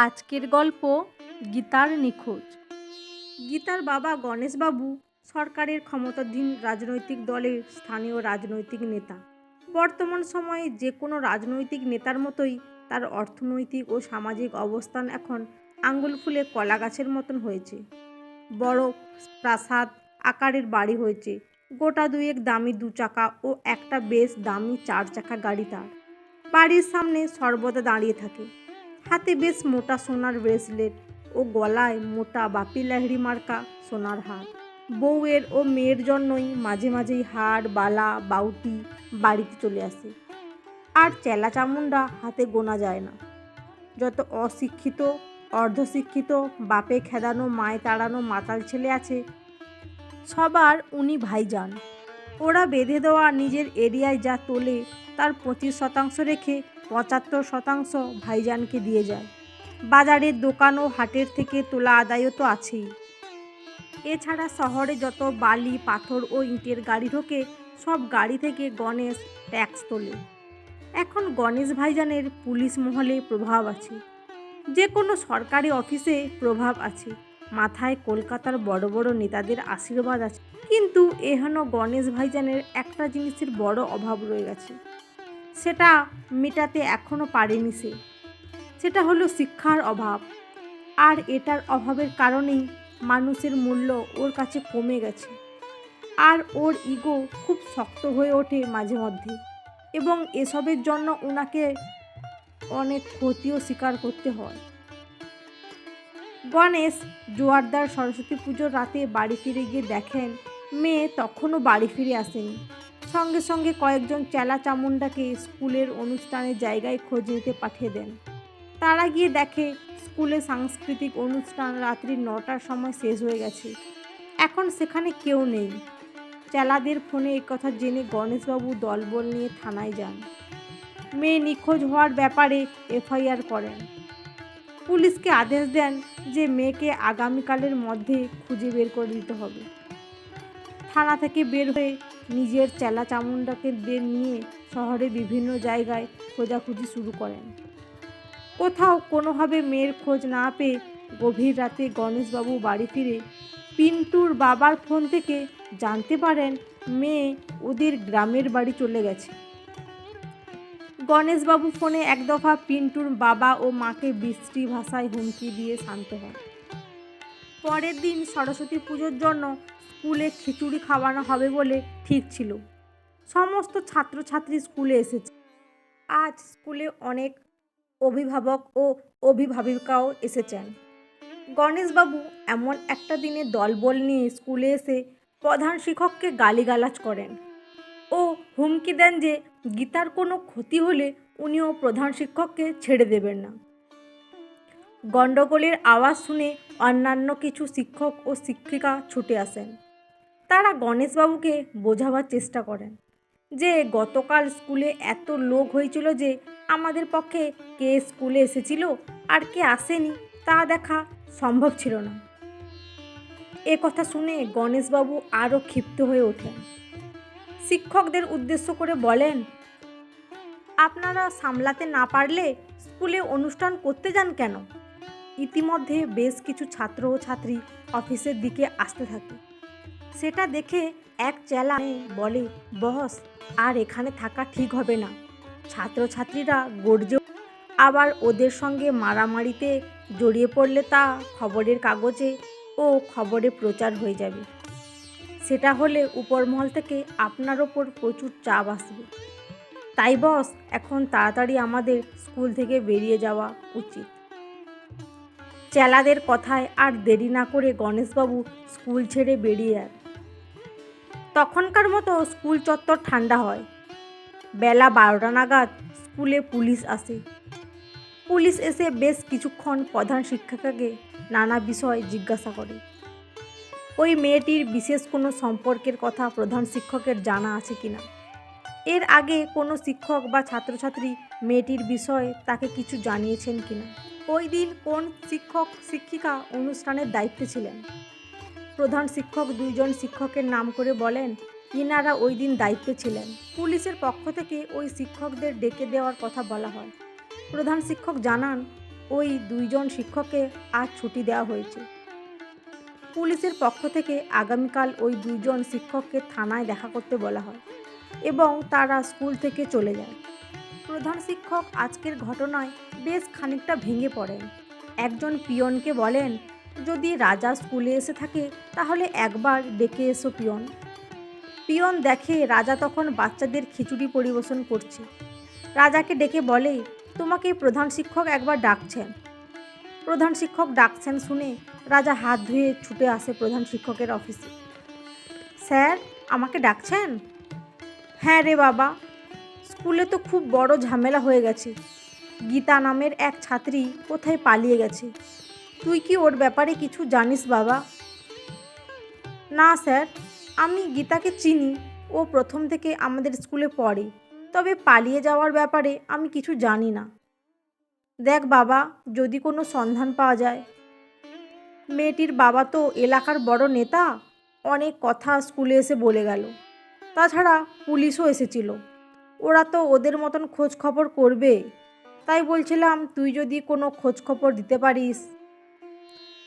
আজকের গল্প গীতার নিখোঁজ। গীতার বাবা গণেশবাবু সরকারের ক্ষমতাধীন রাজনৈতিক দলের স্থানীয় রাজনৈতিক নেতা। বর্তমান সময়ে যে কোনো রাজনৈতিক নেতার মতোই তার অর্থনৈতিক ও সামাজিক অবস্থান এখন আঙ্গুল ফুলে কলা গাছের মতন হয়েছে। বড় প্রাসাদ আকারের বাড়ি হয়েছে, গোটা দুয়েক দামি 2 চাকা ও একটা বেশ দামি 4 চাকা গাড়ি তার। বাড়ির সামনে সর্বদা দাঁড়িয়ে থাকে, হাতে বেশ মোটা সোনার ব্রেসলেট ও গলায় মোটা বাপি লাহিড়ি মার্কা সোনার হার। বউয়ের ও মেয়ের জন্যই মাঝে মাঝেই হার, বালা, বাউটি বাড়িতে চলে আসে। আর চেলা চামুন্ডা হাতে গোনা যায় না। যত অশিক্ষিত, অর্ধশিক্ষিত, বাপে খেদানো মায়ে তাড়ানো মাতাল ছেলে আছে, সবার উনি ভাইজান। ওরা বেঁধে দেওয়া নিজের এরিয়ায় যা তোলে তার 25% রেখে 75% ভাইজানকে দিয়ে যায়। বাজারের দোকান ও হাটের থেকে তোলা আদায়ও তো আছেই। এছাড়া শহরে যত বালি, পাথর ও ইটের গাড়ি ঢোকে, সব গাড়ি থেকে গণেশ ট্যাক্স তোলে। এখন গণেশ ভাইজানের পুলিশ মহলে প্রভাব আছে, যে কোনো সরকারি অফিসে প্রভাব আছে, মাথায় কলকাতার বড় বড় নেতাদের আশীর্বাদ আছে। কিন্তু এহেন গণেশ ভাইজানের একটা জিনিসের বড় অভাব রয়ে গেছে, সেটা মেটাতে এখনও পারেনি সে। সেটা হলো শিক্ষার অভাব। আর এটার অভাবের কারণেই মানুষের মূল্য ওর কাছে কমে গেছে। আর ওর ইগো খুব শক্ত হয়ে ওঠে মাঝে মধ্যে, এবং এসবের জন্য ওনাকে অনেক ক্ষতিও স্বীকার করতে হয়। গণেশ জোয়ারদার সরস্বতী পুজোর রাতে বাড়ি ফিরে গিয়ে দেখেন মেয়ে তখনও বাড়ি ফিরে আসেনি। সঙ্গে সঙ্গে কয়েকজন চেলা চামুন্ডাকে স্কুলের অনুষ্ঠানের জায়গায় খোঁজ নিতে পাঠিয়ে দেন। তারা গিয়ে দেখে স্কুলে সাংস্কৃতিক অনুষ্ঠান রাত্রি 9টার সময় শেষ হয়ে গেছে। এখন সেখানে কেউ নেই। চেলাদের ফোনে একথা জেনে গণেশবাবু দলবল নিয়ে থানায় যান। মেয়ে নিখোঁজ হওয়ার ব্যাপারে এফআইআর করেন। পুলিশকে আদেশ দেন যে মেয়েকে আগামীকালের মধ্যে খুঁজে বের করে দিতে হবে। থানা থেকে বের হয়ে নিজের চেলা চামুন্ডাদের নিয়ে শহরে বিভিন্ন জায়গায় খোঁজাখুঁজি শুরু করেন। কোথাও কোনোভাবে মেয়ের খোঁজ না পেয়ে গভীর রাতে গণেশবাবু বাড়ি ফিরে পিন্টুর বাবার ফোন থেকে জানতে পারেন মেয়ে ওদের গ্রামের বাড়ি চলে গেছে। গণেশবাবু ফোনে এক দফা পিন্টুর বাবা ও মাকে বিশ্রী ভাষায় হুমকি দিয়ে শান্ত হন। পরের দিন সরস্বতী পুজোর জন্য স্কুলে খিচুড়ি খাওয়ানো হবে বলে ঠিক ছিল। সমস্ত ছাত্রছাত্রী স্কুলে এসেছে। আজ স্কুলে অনেক অভিভাবক ও অভিভাবিকাও এসেছেন। গণেশবাবু এমন একটা দিনে দলবল নিয়ে স্কুলে এসে প্রধান শিক্ষককে গালিগালাজ করেন ও হুমকি দেন যে গীতার কোনো ক্ষতি হলে উনিও প্রধান শিক্ষককে ছেড়ে দেবেন না। গণ্ডগোলের আওয়াজ শুনে অন্যান্য কিছু শিক্ষক ও শিক্ষিকা ছুটে আসেন। তারা গণেশবাবুকে বোঝাবার চেষ্টা করেন যে গতকাল স্কুলে এত লোক হয়েছিল যে আমাদের পক্ষে কে স্কুলে এসেছিল আর কে আসেনি তা দেখা সম্ভব ছিল না। এ কথা শুনে গণেশবাবু আরও ক্ষিপ্ত হয়ে ওঠেন। শিক্ষকদের উদ্দেশ্য করে বলেন, আপনারা সামলাতে না পারলে স্কুলে অনুষ্ঠান করতে যান কেন? ইতিমধ্যে বেশ কিছু ছাত্র ও ছাত্রী অফিসের দিকে আসতে থাকে। সেটা দেখে এক চেলা বলে, বস, আর এখানে থাকা ঠিক হবে না। ছাত্রছাত্রীরা গর্জে, আবার ওদের সঙ্গে মারামারিতে জড়িয়ে পড়লে তা খবরের কাগজে ও খবরে প্রচার হয়ে যাবে। সেটা হলে উপরমহল থেকে আপনার ওপর প্রচুর চাপ আসবে। তাই বস, এখন তাড়াতাড়ি আমাদের স্কুল থেকে বেরিয়ে যাওয়া উচিত। চেলাদের কথায় আর দেরি না করে গণেশবাবু স্কুল ছেড়ে বেরিয়ে যান। তখনকার মতো স্কুল চত্বর ঠান্ডা হয়। বেলা 12টা নাগাদ স্কুলে পুলিশ আসে। পুলিশ এসে বেশ কিছুক্ষণ প্রধান শিক্ষিকাকে নানা বিষয় জিজ্ঞাসা করে। ওই মেয়েটির বিশেষ কোনো সম্পর্কের কথা প্রধান শিক্ষকের জানা আছে কিনা, এর আগে কোনো শিক্ষক বা ছাত্রছাত্রী মেয়েটির বিষয়ে তাকে কিছু জানিয়েছেন কিনা, ওই দিন কোন শিক্ষক শিক্ষিকা অনুষ্ঠানের দায়িত্বে ছিলেন। প্রধান শিক্ষক 2 জন শিক্ষকের নাম করে বলেন ইনারা ওই দিন দায়িত্বে ছিলেন। পুলিশের পক্ষ থেকে ওই শিক্ষকদের ডেকে দেওয়ার কথা বলা হয়। প্রধান শিক্ষক জানান ওই 2 জন শিক্ষককে আজ ছুটি দেওয়া হয়েছে। পুলিশের পক্ষ থেকে আগামীকাল ওই 2 জন শিক্ষককে থানায় দেখা করতে বলা হয় এবং তারা স্কুল থেকে চলে যায়। প্রধান শিক্ষক আজকের ঘটনায় বেশ খানিকটা ভেঙে পড়েন। একজন পিয়নকে বলেন, যদি রাজা স্কুলে এসে থাকে তাহলে একবার ডেকে এসো পিয়ন। পিয়ন দেখে রাজা তখন বাচ্চাদের খিচুড়ি পরিবেশন করছে। রাজাকে ডেকে বলে, তোমাকে প্রধান শিক্ষক একবার ডাকছেন। প্রধান শিক্ষক ডাকছেন শুনে রাজা হাত ধুয়ে ছুটে আসে প্রধান শিক্ষকের অফিসে। স্যার, আমাকে ডাকছেন? হ্যাঁ রে বাবা, স্কুলে তো খুব বড় ঝামেলা হয়ে গেছে। গীতা নামের এক ছাত্রী কোথায় পালিয়ে গেছে। তুই কি ওর ব্যাপারে কিছু জানিস বাবা? না স্যার, আমি গীতাকে চিনি, ও প্রথম থেকে আমাদের স্কুলে পড়ে, তবে পালিয়ে যাওয়ার ব্যাপারে আমি কিছু জানি না। দেখ বাবা, যদি কোনো সন্ধান পাওয়া যায়। মেয়েটির বাবা তো এলাকার বড় নেতা, অনেক কথা স্কুলে এসে বলে গেল। তাছাড়া পুলিশও এসেছিল, ওরা তো ওদের মতন খোঁজ খবর করবে। তাই বলছিলাম তুই যদি কোনো খোঁজ খবর দিতে পারিস।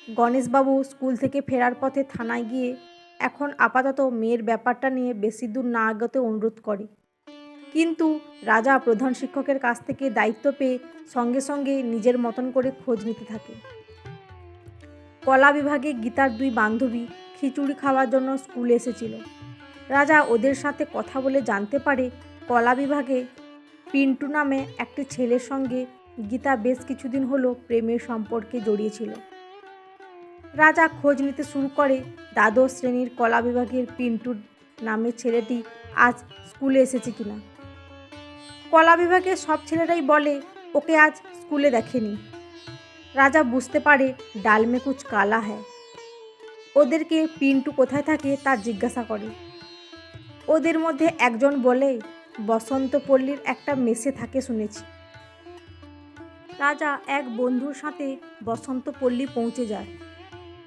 গণেশবাবু স্কুল থেকে ফেরার পথে থানায় গিয়ে এখন আপাতত মেয়ের ব্যাপারটা নিয়ে বেশি দূর না এগোতে অনুরোধ করে। কিন্তু রাজা প্রধান শিক্ষকের কাছ থেকে দায়িত্ব পেয়ে সঙ্গে সঙ্গে নিজের মতন করে খোঁজ নিতে থাকে। কলা বিভাগে গীতার 2 বান্ধবী খিচুড়ি খাওয়ার জন্য স্কুলে এসেছিল। রাজা ওদের সাথে কথা বলে জানতে পারে কলা বিভাগে পিন্টু নামে একটি ছেলের সঙ্গে গীতা বেশ কিছুদিন হলো প্রেমের সম্পর্কে জড়িয়েছিল। রাজা খোঁজ নিতে শুরু করে দ্বাদশ শ্রেণীর কলা বিভাগের পিন্টু নামের ছেলেটি আজ স্কুলে এসেছে কিনা। কলা বিভাগের সব ছেলেরাই বলে ওকে আজ স্কুলে দেখেনি। রাজা বুঝতে পারে ডাল মে কুছ কালা হ্যায়। ওদেরকে পিন্টু কোথায় থাকে তা জিজ্ঞাসা করে। ওদের মধ্যে একজন বলে, বসন্তপল্লীর একটা মেসে থাকে শুনেছি। রাজা এক বন্ধুর সাথে বসন্তপল্লী পৌঁছে যায়।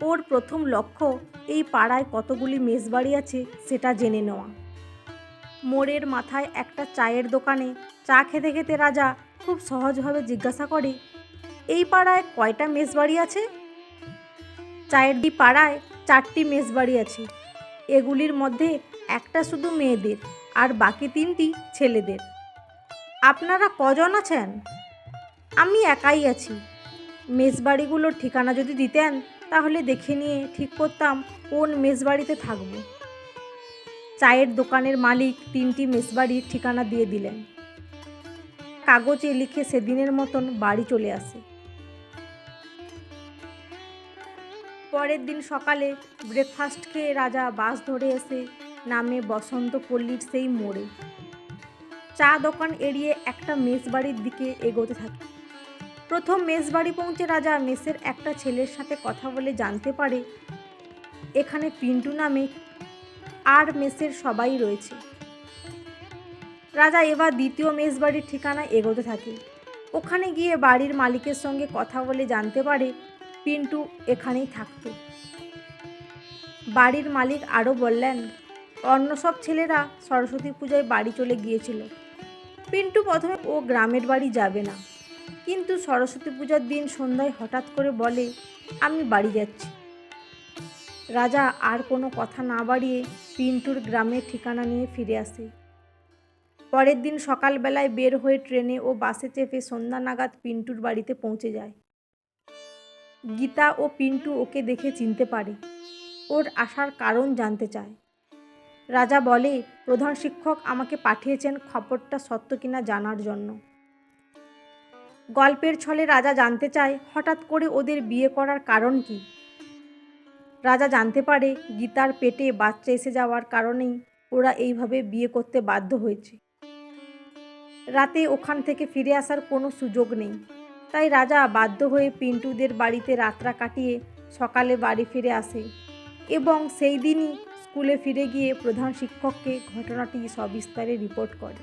ওর প্রথম লক্ষ্য এই পাড়ায় কতগুলি মেসবাড়ি আছে সেটা জেনে নেওয়া। মোড়ের মাথায় একটা চায়ের দোকানে চা খেতে খেতে রাজা খুব সহজভাবে জিজ্ঞাসা করে, এই পাড়ায় কয়টা মেসবাড়ি আছে? চায়ের পাড়ায় 4টি মেসবাড়ি আছে। এগুলির মধ্যে একটা শুধু মেয়েদের আর বাকি 3টি ছেলেদের। আপনারা কজন আছেন? আমি একাই আছি। মেসবাড়িগুলোর ঠিকানা যদি দিতেন তাহলে দেখে নিয়ে ঠিক করতাম কোন মেসবাড়িতে থাকব। চায়ের দোকানের মালিক 3টি মেসবাড়ির ঠিকানা দিয়ে দিলেন। কাগজে লিখে সেদিনের মতন বাড়ি চলে আসে। পরের দিন সকালে ব্রেকফাস্ট খেয়ে রাজা বাস ধরে এসে নামে বসন্তপল্লীর সেই মোড়ে। চা দোকান এড়িয়ে একটা মেসবাড়ির দিকে এগোতে থাকে। প্রথম মেসবাড়ি পৌঁছে রাজা মেসের একটা ছেলের সাথে কথা বলে জানতে পারে এখানে পিন্টু নামে আর মেসের সবাই রয়েছে। রাজা এবার দ্বিতীয় মেসবাড়ির ঠিকানায় এগোতে থাকে। ওখানে গিয়ে বাড়ির মালিকের সঙ্গে কথা বলে জানতে পারে পিন্টু এখানেই থাকতো। বাড়ির মালিক আরও বললেন, অন্য সব ছেলেরা সরস্বতী পূজায় বাড়ি চলে গিয়েছিল। পিন্টু প্রথমে ও গ্রামের বাড়ি যাবে না, কিন্তু সরস্বতী পূজার দিন সন্ধ্যায় হঠাৎ করে বলে, আমি বাড়ি যাচ্ছি। রাজা আর কোনো কথা না বাড়িয়ে পিন্টুর গ্রামের ঠিকানা নিয়ে ফিরে আসে। পরের দিন সকালবেলায় বের হয়ে ট্রেনে ও বাসে চেপে সন্ধ্যা নাগাদ পিন্টুর বাড়িতে পৌঁছে যায়। গীতা ও পিন্টু ওকে দেখে চিনতে পারে। ওর আসার কারণ জানতে চায়। রাজা বলে, প্রধান শিক্ষক আমাকে পাঠিয়েছেন খবরটা সত্য কিনা জানার জন্য। গল্পের ছলে রাজা জানতে চায় হঠাৎ করে ওদের বিয়ে করার কারণ কি। রাজা জানতে পারে গীতার পেটে বাচ্চা এসে যাওয়ার কারণেই ওরা এইভাবে বিয়ে করতে বাধ্য হয়েছে। রাতে ওখান থেকে ফিরে আসার কোনো সুযোগ নেই, তাই রাজা বাধ্য হয়ে পিন্টুদের বাড়িতে রাতটা কাটিয়ে সকালে বাড়ি ফিরে আসে এবং সেই দিনই স্কুলে ফিরে গিয়ে প্রধান শিক্ষককে ঘটনাটি সবিস্তারে রিপোর্ট করে।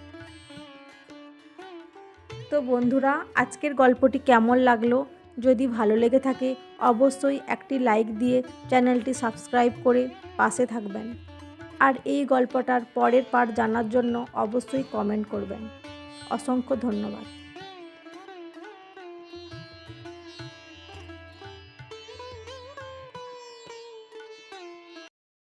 তো বন্ধুরা, আজকের গল্পটি কেমন লাগলো? যদি ভালো লেগে থাকে অবশ্যই একটি লাইক দিয়ে চ্যানেলটি সাবস্ক্রাইব করে পাশে থাকবেন। আর এই গল্পটার পরের পার্ট জানার জন্য অবশ্যই কমেন্ট করবেন। অসংখ্য ধন্যবাদ।